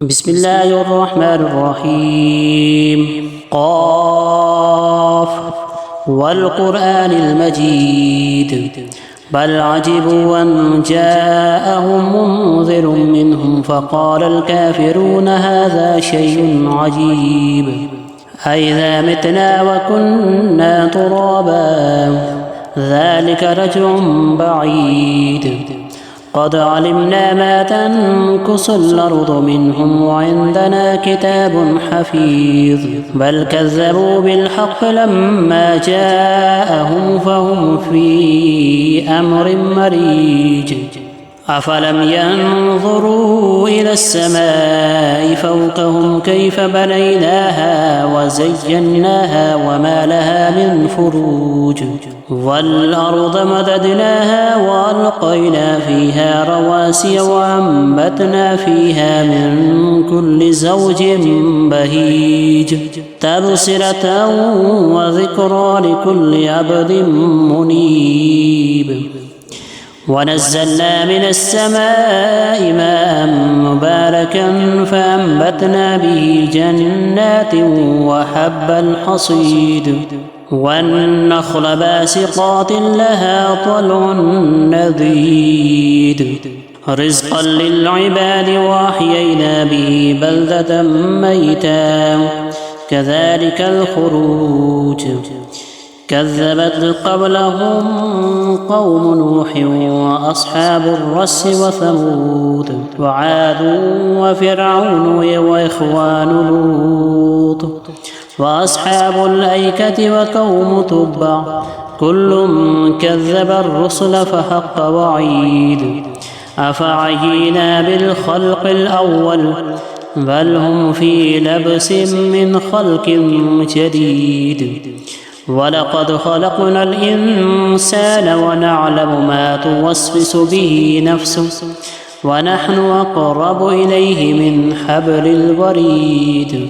بسم الله الرحمن الرحيم. قاف والقرآن المجيد بل عجبوا أن جاءهم منذر منهم فقال الكافرون هذا شيء عجيب أئذا متنا وكنا ترابا ذلك رجع بعيد قد علمنا ما تنكس الأرض منهم وعندنا كتاب حفيظ بل كذبوا بالحق لما جاءهم فهم في أمر مريج أفلم ينظروا إلى السماء فوقهم كيف بنيناها وزيناها وما لها من فروج والأرض مددناها وألقينا فيها رواسي وأنبتنا فيها من كل زوج بهيج تبصرة وذكرى لكل عبد منيب ونزلنا من السماء ماء مباركا فأنبتنا به جنات وحب الحصيد والنخل باسقات لها طلع نضيد رزقا للعباد وأحيينا به بلدة ميتا كذلك الخروج كذبت قبلهم قوم نوح وأصحاب الرس وثمود وعاد وفرعون وإخوان لوط وأصحاب الأيكة وقوم تبع كل كذب الرسل فحق وعيد أفعينا بالخلق الأول بل هم في لبس من خلق جديد ولقد خلقنا الإنسان ونعلم ما توسوس به نفسه ونحن أقرب إليه من حبل الوريد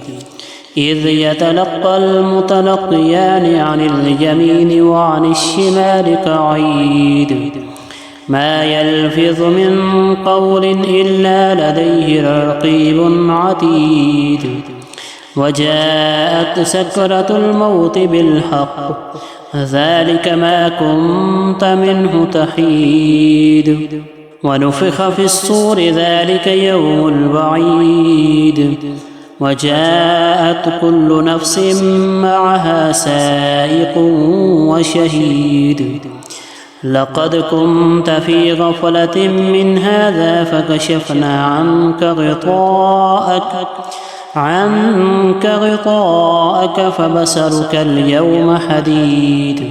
إذ يتلقى المتلقيان عن اليمين وعن الشمال قعيد ما يلفظ من قول إلا لديه رقيب عتيد وجاءت سكرة الموت بالحق ذلك ما كنت منه تحيد ونفخ في الصور ذلك يوم الوعيد وجاءت كل نفس معها سائق وشهيد لقد كنت في غفلة من هذا فكشفنا عنك غطاءك فبصرك اليوم حديد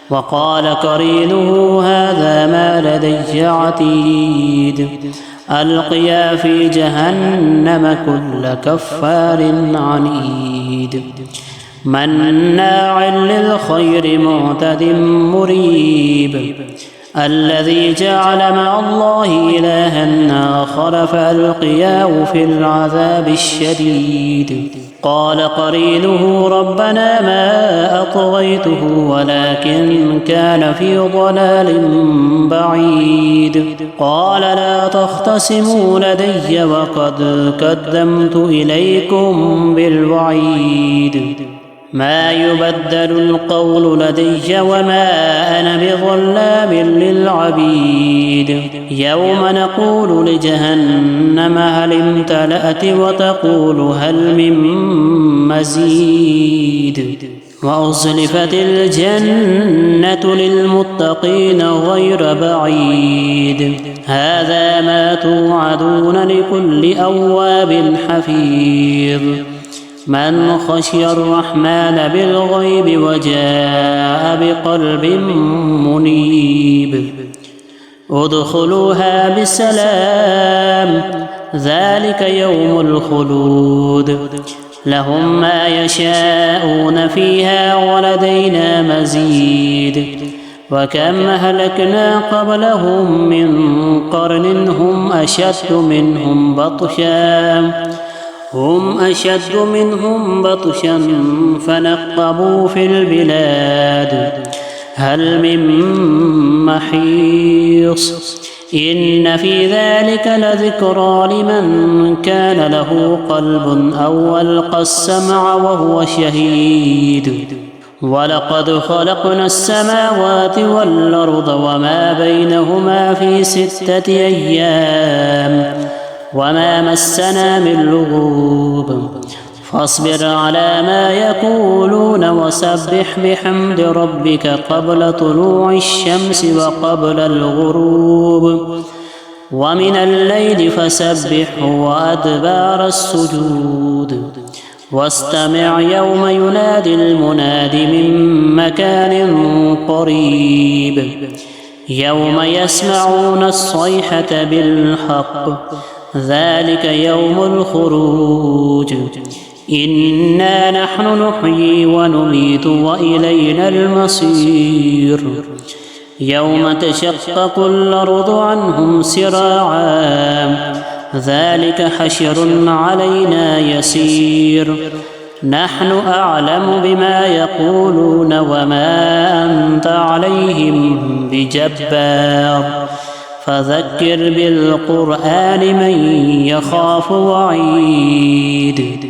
وقال قرينه هذا ما لدي عتيد ألقيا في جهنم كل كفار عنيد مناع للخير معتد مريب الذي جعل مع الله إلها آخر فألقياه في العذاب الشديد قال قرينه ربنا ما أطغيته ولكن كان في ضلال بعيد قال لا تختصموا لدي وقد قدمت إليكم بالوعيد ما يبدل القول لدي وما أنا بظلام للعبيد يوم نقول لجهنم هل امتلأت وتقول هل من مزيد وأزلفت الجنة للمتقين غير بعيد هذا ما توعدون لكل أواب حفيظ من خشي الرحمن بالغيب وجاء بقلب منيب ادخلوها بسلام ذلك يوم الخلود لهم ما يشاءون فيها ولدينا مزيد وكم أهلكنا قبلهم من قرن هم أشد منهم بطشا فنقبوا في البلاد هل من محيص إن في ذلك لذكرى لمن كان له قلب أو ألقى السمع وهو شهيد ولقد خلقنا السماوات والأرض وما بينهما في 6 أيام وما مسنا من لغوب فاصبر على ما يقولون وسبح بحمد ربك قبل طلوع الشمس وقبل الغروب ومن الليل فسبحه وأدبار السجود واستمع يوم ينادي المناد من مكان قريب يوم يسمعون الصيحة بالحق ذلك يوم الخروج إنا نحن نحيي ونميت وإلينا المصير يوم تشقق الأرض عنهم سراعا ذلك حشر علينا يسير نحن أعلم بما يقولون وما أنت عليهم بجبار فذكر بالقرآن من يخاف وعيد